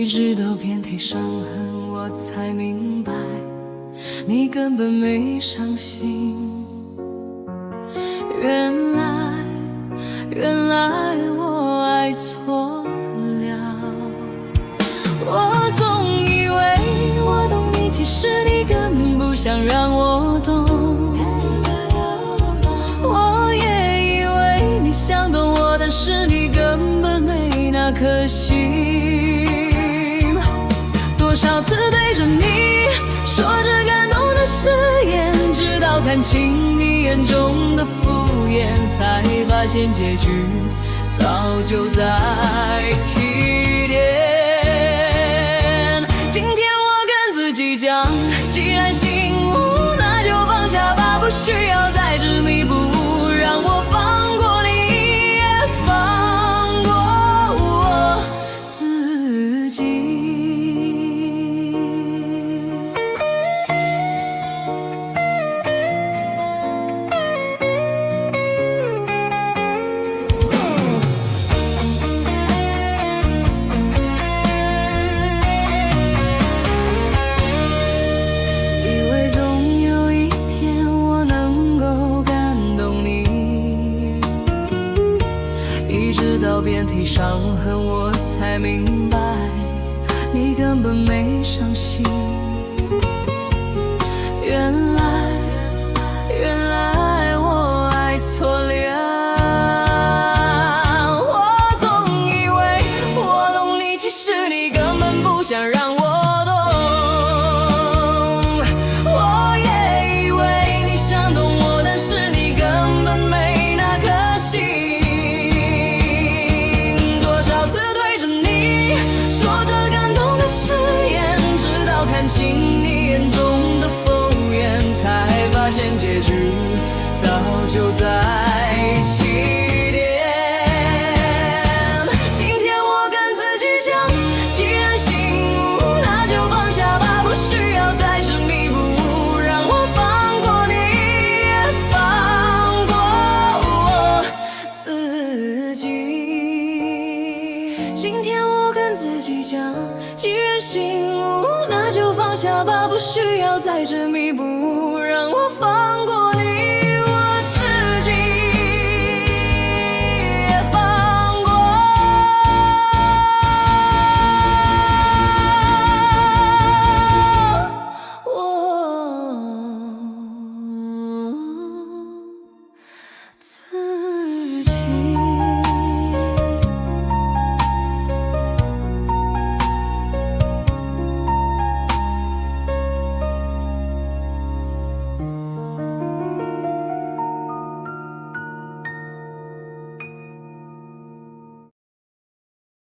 一直到遍体伤痕，我才明白你根本没伤心。原来我爱错了。我总以为我懂你，其实你根本不想让我懂。我也以为你想懂我，但是你根本没那颗心。多少次对着你说着感动的誓言，直到看清你眼中的敷衍，才发现结局早就在起点。今天我跟自己讲，既然醒悟，那就放下吧，不需要再执迷不悟，让我放过你，也放过我自己。到遍体伤痕，我才明白你根本没伤心。原来我爱错了。我总以为我懂你，其实你根本不想让我懂。我也以为你想懂我，但是你根本没那颗心。看清你眼中的敷衍，才发现结局早就在起点。今天我跟自己讲，既然醒悟，那就放下吧，不需要再执迷不悟，让我放过你，也放过我自己。今天我跟自己讲，既然醒悟，那就放下吧，不需要再执迷不悟，让我放过